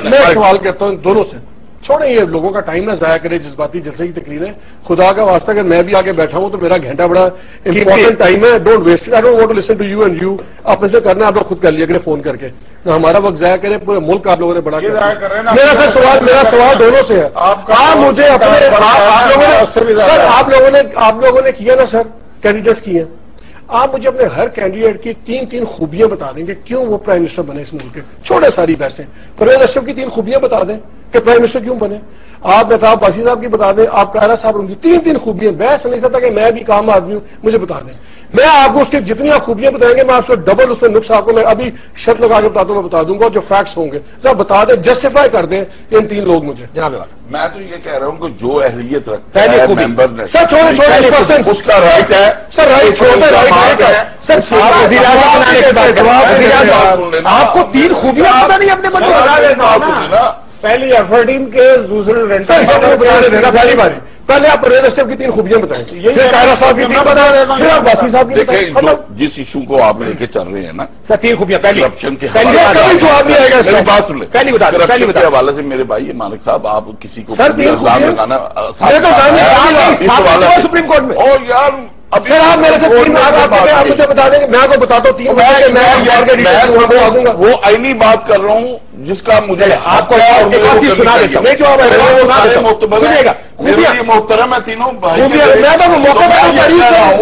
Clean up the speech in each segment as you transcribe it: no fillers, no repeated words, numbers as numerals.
میں سوال کرتا ہوں دونوں سے، چھوڑیں یہ لوگوں کا ٹائم نہ ضائع کرے، جذباتی جلسے کی تقریریں، خدا کا واسطہ اگر میں بھی آگے بیٹھا ہوں تو میرا گھنٹہ بڑا امپورٹنٹ ٹائم ہے، don't waste, I don't want to listen to you and you, آپ نے جو کرنا آپ لوگ خود کر لیا کریں فون کر کے، نہ ہمارا وقت ضائع کریں، پورے ملک آپ لوگوں نے بڑا کیا۔ میرا سوال دونوں سے ہے، آپ مجھے اپنے آپ لوگوں نے کیا نا سر، کینڈیڈیٹس کی ہیں، آپ مجھے اپنے ہر کینڈیڈیٹ کی تین خوبیاں بتا دیں گے کیوں وہ پرائم منسٹر بنے اس ملک کے، چھوڑے ساری بحثیں، پرویز اشرف کی 3 خوبیاں بتا دیں کہ پرائم منسٹر کیوں بنے، آپ مہتاب باسی صاحب کی بتا دیں، آپ قاہرہ صاحب ان کی 3 خوبیاں، بحث نہیں سکتا کہ میں بھی کام آدمی ہوں، مجھے بتا دیں، میں آپ کو اس کی جتنی آپ خوبیاں بتائیں گے میں آپ سے ڈبل اس میں نقص آپ کو میں ابھی شرط لگا کے بتا دوں گا جو فیکٹس ہوں گے، سر بتا دیں، جسٹیفائی کر دیں ان 3 لوگ مجھے۔ جناب میں تو یہ کہہ رہا ہوں کہ جو اہلیت رکھتا ہے ممبر نے، سر چھوڑیں اس کا رائٹ ہے، سر رائٹ چھوڑتے رائٹ ہے سر، آپ کو 3 خوبیاں پتہ نہیں اپنے بندے، پہلی ایفرڈین کے، دوسرے پہلی باری پہلے آپ پرویز اشرف کی 3 خوبیاں بتائیں، پھر قاہرہ صاحب کی 3 بتائیں، پھر آپ باسی صاحب کی بتائیں، جس ایشو کو آپ لے کے چل رہے ہیں نا سر 3 خوبیاں، پہلی کرپشن کے بات سن لیں، پہلی بتا دیں، کرپشن کے حوالے سے میرے بھائی مالک صاحب آپ کسی کو الزام لگانا سپریم کورٹ میں، اور یار اب سر آپ میرے سے 3 آپ مجھے بتا دیں گے، میں آپ کو بتا دوں 3 میں وہ آئینی بات کر رہا ہوں جس کا مجھے آپ کو سنا دیتا ہوں، میرے محترم ہے تینوں بھائی، میں تو موقع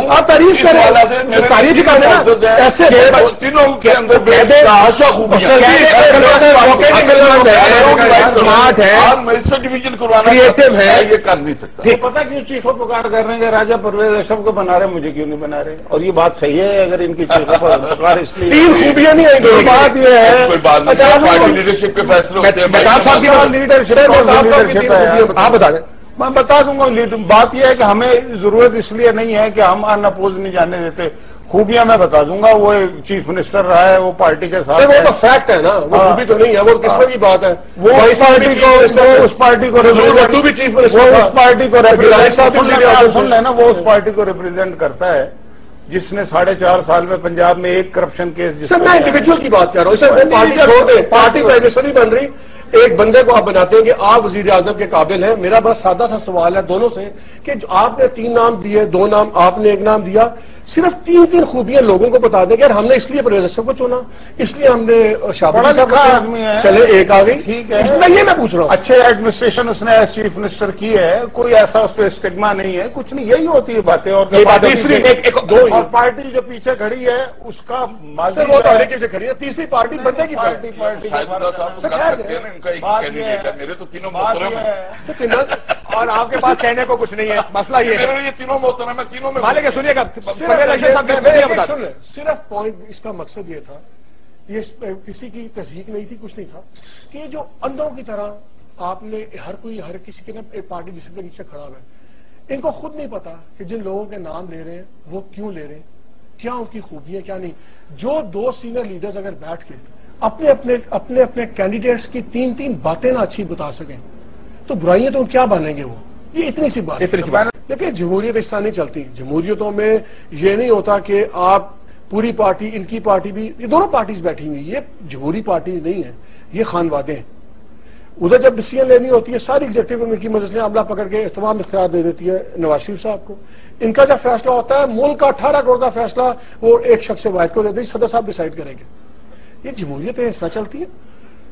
آپ تعریف کریں، تعریف کریں ایسے تینوں کے اندر خوبیاں ڈویژن کروانا ہے، یہ کر نہیں سکتا۔ پتا کیوں چیف آف پکار کر رہے ہیں کہ راجہ پرویز اشرف کو بنا رہے ہیں، مجھے کیوں نہیں بنا رہے، اور یہ بات صحیح ہے اگر ان کی چیف آف پکار اس لیے 3 خوبیاں نہیں آئیں گی، بات یہ ہے کوئی بات نہیں، لیڈرشپ کے فیصلے ہوتے ہیں، لیڈرشپ آپ بتا دیں، میں بتا دوں گا، بات یہ ہے کہ ہمیں ضرورت اس لیے نہیں ہے کہ ہم ان اپوز نہیں جانے دیتے، خوبیاں میں بتا دوں گا، وہ چیف منسٹر رہا ہے، وہ پارٹی کے ساتھ، وہ تو فیکٹ ہے نا، وہ خوبی تو نہیں ہے، وہ قسمت کی بات ہے، وہ اس پارٹی کو اس پارٹی کو سن لینا، وہ اس پارٹی کو ریپرزینٹ کرتا ہے جس نے 4.5 سال میں پنجاب میں ایک کرپشن کیس، سر میں انڈیویجول کی بات کر رہا ہوں، سر وہ پارٹی چھوڑ دیں، پارٹی پرائم منسٹر نہیں بن رہی، ایک بندے کو آپ بناتے ہیں کہ آپ وزیر اعظم کے قابل ہیں۔ میرا بڑا سادہ سا سوال ہے دونوں سے کہ آپ نے 3 نام دیے، 2 نام آپ نے 1 نام دیا، صرف 3 خوبیاں لوگوں کو بتا دیں کہ ہم نے اس لیے پرویز اشرف کو چنا، اس لیے ہم نے شاہباز آدمی ہے، چلے ایک آ گئی، ٹھیک ہے، یہ میں پوچھ رہا ہوں، اچھے ایڈمنسٹریشن اس نے ایز چیف منسٹر کی ہے، کوئی ایسا اس پہ اسٹگما نہیں ہے، کچھ نہیں، یہی ہوتی ہے باتیں، اور پارٹی جو پیچھے کھڑی ہے اس کا وہ تاریخ سے کھڑی ہے، تیسری پارٹی بندے کی پارٹی، میرے تو تینوں محترم ہیں اور آپ کے پاس کہنے کو کچھ نہیں ہے، مسئلہ یہ ہے یہ تینوں محترم ہے، تینوں میں مالک سنیے گا، صرف پوائنٹ اس کا مقصد یہ تھا، یہ کسی کی تصدیق نہیں تھی، کچھ نہیں تھا، کہ جو اندھوں کی طرح آپ نے ہر کسی کے نا پارٹی ڈسپلن سے کھڑا ہوا ہے، ان کو خود نہیں پتا کہ جن لوگوں کے نام لے رہے ہیں وہ کیوں لے رہے ہیں، کیا ان کی خوبیاں کیا نہیں، جو 2 سینئر لیڈرز اگر بیٹھ کے اپنے کینڈیڈیٹس کی 3 باتیں نہ اچھی بتا سکیں تو برائیاں تو کیا بنیں گے، وہ یہ اتنی سی بات، لیکن جمہوریت اس طرح نہیں چلتی، جمہوریتوں میں یہ نہیں ہوتا کہ آپ پوری پارٹی، ان کی پارٹی بھی، یہ دونوں پارٹیز بیٹھی ہوئی، یہ جمہوری پارٹیز نہیں ہیں، یہ خانوادے ہیں، ادھر جب ڈیسیژن لینی ہوتی ہے ساری ایگزیکٹو کمیٹی مجلس نے عملہ پکڑ کے تمام اختیار دے دیتی ہے نواز شریف صاحب کو، ان کا جب فیصلہ ہوتا ہے ملک کا 18 کروڑ کا فیصلہ وہ ایک شخص واحد کو دیتے ہیں، صدر صاحب ڈیسائیڈ کریں گے، یہ جمہوریت اس طرح چلتی ہے،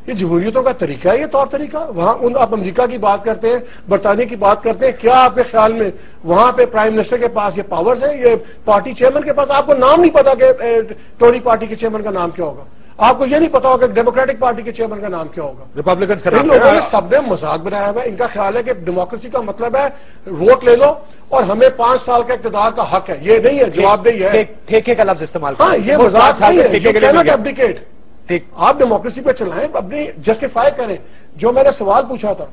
یہ جمہوریتوں کا طریقہ ہے، یہ طور طریقہ، وہاں آپ امریکہ کی بات کرتے ہیں، برطانیہ کی بات کرتے ہیں، کیا آپ کے خیال میں وہاں پہ پرائم منسٹر کے پاس یہ پاورز ہیں، یہ پارٹی چیئرمین کے پاس، آپ کو نام نہیں پتا کہ ٹوری پارٹی کے چیئرمین کا نام کیا ہوگا، آپ کو یہ نہیں پتا ہوگا کہ ڈیموکریٹک پارٹی کے چیئرمین کا نام کیا ہوگا، ریپبلکنز ان لوگوں نے سب نے مذاق بنایا ہوا ہے، ان کا خیال ہے کہ ڈیموکریسی کا مطلب ہے ووٹ لے لو اور ہمیں 5 سال کا اقتدار کا حق ہے، یہ نہیں ہے، جواب دہی ہے، ٹھیکے کا لفظ استعمال ہاں یہ مذاق نہیں ہے، ٹھیک آپ ڈیموکریسی پہ چلائیں، اپنی جسٹیفائی کریں، جو میں نے سوال پوچھا تھا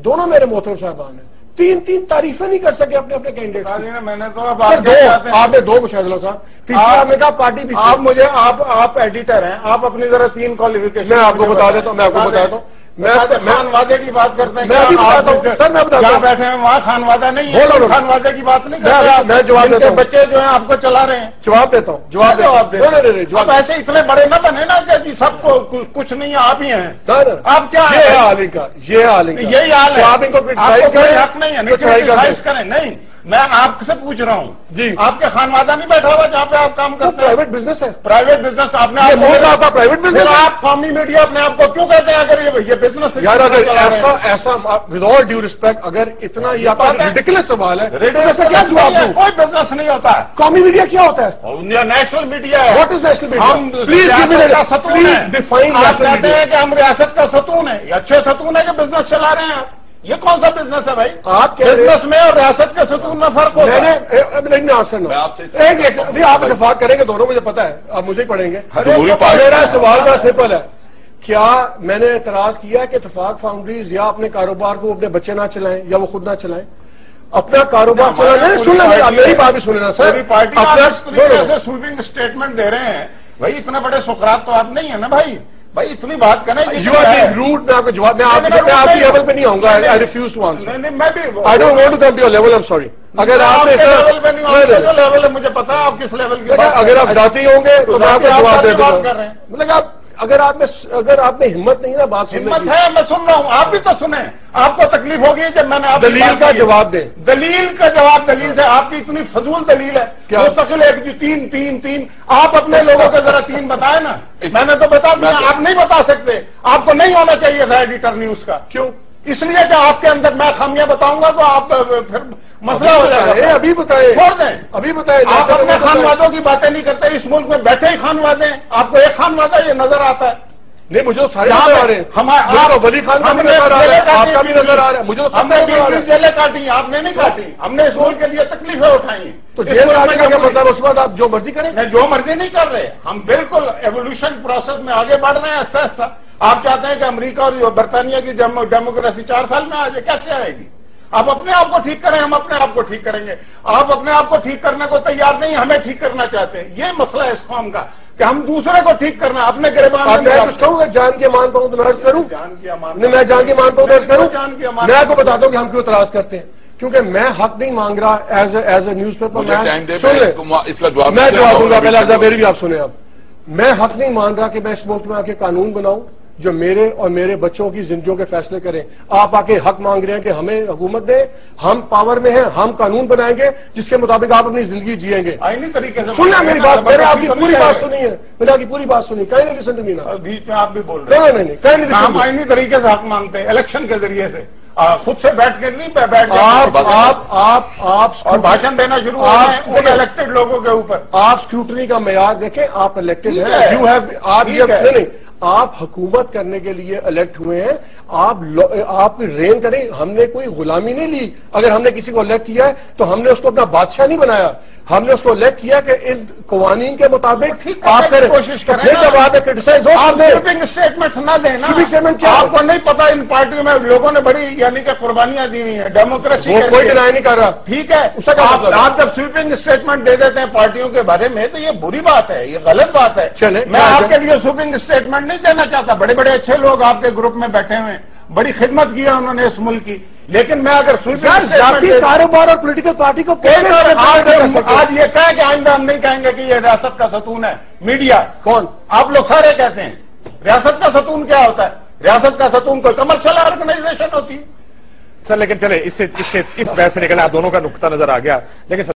دونوں میرے محترم صاحبان نے 3 تعریفیں نہیں کر سکے اپنے کینڈیڈیٹ، میں نے تو آپ نے 2 مشاہدہ صاحب، تیسرا آپ نے کہا پارٹی بھی، آپ مجھے آپ ایڈیٹر ہیں، آپ اپنی ذرا 3 کوالیفیکیشن میں آپ کو بتا دیتا ہوں، خانوادے کی بات کرتے ہیں، میں ابھی بتاتا ہوں سر، میں بتاتا جہاں ہوں بیٹھے ہیں وہاں خانوادہ نہیں ہے، خانوادے کی بات نہیں کرتے، میں جواب دیتا ہوں، بچے جو ہیں آپ کو چلا رہے ہیں، جواب دیتا ہوں، اب ایسے اتنے بڑے نہ بنے نا کہ جی سب کو کچھ نہیں آپ ہی ہیں، آپ کیا یہ ہے حال ان کا، یہ حال ان کا، یہی حال ہے، آپ ان کو کوئی حق نہیں ہے کرٹیسائز کریں، نہیں میں آپ سے پوچھ رہا ہوں جی آپ کے خانوادہ نہیں بیٹھا ہوا جہاں پہ آپ کام کرتے ہیں؟ پرائیویٹ بزنس ہے، پرائیویٹ بزنس آپ نے آپ کا پرائیویٹ بزنس ہے، آپ قومی میڈیا اپنے آپ کو کیوں کہتے ہیں اگر یہ بزنس یار اگر ایسا ود آل ڈیو ریسپیکٹ اگر اتنا یہ ریڈیکولس سوال ہے کیا جواب دوں؟ کوئی بزنس نہیں ہوتا ہے، قومی میڈیا کیا ہوتا ہے؟ نیشنل میڈیا ہے، واٹ از نیشنل ہم ریاست کا ستون ہے، آپ کہتے ہیں کہ ہم ریاست کا ستون ہے، یہ اچھے ستون ہے کہ بزنس چلا رہے ہیں، یہ کون سا بزنس ہے بھائی؟ آپ بزنس میں اور ریاست کے ستون میں فرق ہوتا ہے؟ آپ اتفاق کریں گے دونوں، مجھے پتا ہے آپ مجھے ہی پڑھیں گے، ضروری میرا سوال بڑا سمپل ہے، کیا میں نے اعتراض کیا کہ اتفاق فاؤنڈریز یا اپنے کاروبار کو اپنے بچے نہ چلائیں یا وہ خود نہ چلائیں؟ اپنا کاروبار چلانا، سن لیں میری بات بھی سن لینا سر، ایسے سویپنگ اسٹیٹمنٹ دے رہے ہیں بھائی، اتنے بڑے سقراط تو آپ نہیں ہیں نا بھائی اتنی بات کریں، یو آر بینگ روڈ، میں آپ کو جواب، میں آپ کی لیول پہ نہیں آؤں گا، آئی ریفیوز ٹو آنسر، میں بھی I don't want to come to your level, I am sorry, اگر آپ نے لیول پہ نہیں آؤں جو لیول ہے مجھے پتا ہے آپ کس لیول کی بات، اگر آپ ذاتی ہوں گے تو میں آپ کو جواب دے دوں بات کر رہے ہیں، مطلب اگر آپ میں ہمت نہیں نا بات سننے ہمت ہے، میں سن رہا ہوں، آپ بھی تو سنیں، آپ کو تکلیف ہوگی جب میں نے آپ دلیل کا جواب دیں، دلیل کا جواب، دلیل سے آپ کی اتنی فضول دلیل ہے، مستقل ایک تین آپ اپنے لوگوں کو ذرا تین بتائیں نا، میں نے تو بتا دیا، آپ نہیں بتا سکتے، آپ کو نہیں ہونا چاہیے تھا ایڈیٹر نیوز کا، کیوں؟ اس لیے کہ آپ کے اندر میں خامیاں بتاؤں گا تو آپ پھر مسئلہ ہو جائے گا، ابھی بتائیں، چھوڑ دیں، ابھی بتائیں، آپ اپنے خانوادوں کی باتیں نہیں کرتے، اس ملک میں بیٹھے ہی خانوادے ہیں، آپ کو ایک خانوادہ یہ نظر آتا ہے؟ نہیں مجھے سارے نظر آ رہے ہیں، ولی خان کا بھی نظر آ رہا ہے، آپ کا بھی نظر آ رہا ہے، مجھے ہم نے جیلیں کاٹی، آپ نے نہیں کاٹی، ہم نے اس ملک کے لیے تکلیفیں اٹھائی ہیں، تو جیل کاٹنے کا کیا مطلب؟ اس کے بعد آپ جو مرضی کریں؟ جو مرضی نہیں کر رہے، ہم بالکل ایوولوشن پروسیس میں آگے بڑھ رہے ہیں ایسا ایسا، آپ چاہتے ہیں کہ امریکہ اور برطانیہ کی ڈیموکریسی 4 سال میں آ جائے، کیسے آئے گی؟ آپ اپنے آپ کو ٹھیک کریں، ہم اپنے آپ کو ٹھیک کریں گے، آپ اپنے آپ کو ٹھیک کرنے کو تیار نہیں، ہمیں ٹھیک کرنا چاہتے ہیں، یہ مسئلہ ہے اس قوم کا کہ ہم دوسرے کو ٹھیک کرنا، اپنے گریبان میں کچھ کہوں گا، جان کے مان پاؤں تو میں عرض کروں، میں جان کے مان پاؤں تو عرض کروں، میں آپ کو بتا دوں کہ ہم کیوں اعتراض کرتے ہیں، کیونکہ میں حق نہیں مانگ رہا ایز اے نیوز پیپر، میں جواب دوں گا، پہلے میری بھی آپ سنیں، اب میں حق نہیں مان رہا کہ میں اس ملک میں آ کے قانون بناؤں جو میرے اور میرے بچوں کی زندگیوں کے فیصلے کریں، آپ آ کے حق مانگ رہے ہیں کہ ہمیں حکومت دیں، ہم پاور میں ہیں، ہم قانون بنائیں گے جس کے مطابق آپ اپنی زندگی جیئیں گے، آئینی طریقے سے سننا میری بات، میں نے آپ کی پوری بات سنی ہے، میں نے آپ کی پوری بات سنی، کہیں نہیں لسن ٹو می نا، بیچ میں آپ بھی بول رہے ہیں، نہیں کہیں نہیں، ہم آئینی طریقے سے حق مانگتے ہیں، الیکشن کے ذریعے سے، خود سے بیٹھ کے نہیں، بیٹھ آپ اور بھاشن دینا شروع ہو گئے ان الیکٹڈ لوگوں کے اوپر، آپ اسکروٹنی کا معیار دیکھیں، آپ الیکٹڈ ہیں، یو ہیو، آپ حکومت کرنے کے لیے الیکٹ ہوئے ہیں، آپ رین کریں، ہم نے کوئی غلامی نہیں لی، اگر ہم نے کسی کو الیکٹ کیا ہے تو ہم نے اس کو اپنا بادشاہ نہیں بنایا، ہم نے اس کو الیکٹ کیا کہ ان قوانین کے مطابق آپ کریں، کوشش کریں، پھر جب آپ کرٹیسائز ہو آپ سویپنگ اسٹیٹمنٹس نہ دیں نا، اسٹیٹمنٹ کیا آپ کو نہیں پتا ان پارٹیوں میں لوگوں نے بڑی یعنی کہ قربانیاں دی ہوئی ہیں ڈیموکریسی، کوئی ڈینائی نہیں کر رہا، ٹھیک ہے، آپ جب سویپنگ اسٹیٹمنٹ دے دیتے ہیں پارٹیوں کے بارے میں تو یہ بری بات ہے، یہ غلط بات ہے، میں آپ کے لیے سویپنگ اسٹیٹمنٹ نہیں دینا چاہتا، بڑے بڑے اچھے لوگ آپ کے گروپ میں بیٹھے ہوئے ہیں، بڑی خدمت کی ہے انہوں نے اس ملک کی، لیکن میں اگر کاروبار اور پولیٹیکل پارٹی کو آج یہ کہے کہ آئندہ ہم نہیں کہیں گے کہ یہ ریاست کا ستون ہے میڈیا، کون؟ آپ لوگ سارے کہتے ہیں، ریاست کا ستون کیا ہوتا ہے؟ ریاست کا ستون کوئی کمرشل آرگنائزیشن ہوتی ہے؟ سر لیکن چلے اس بحث سے نکلے، آپ دونوں کا نقطہ نظر آ گیا، لیکن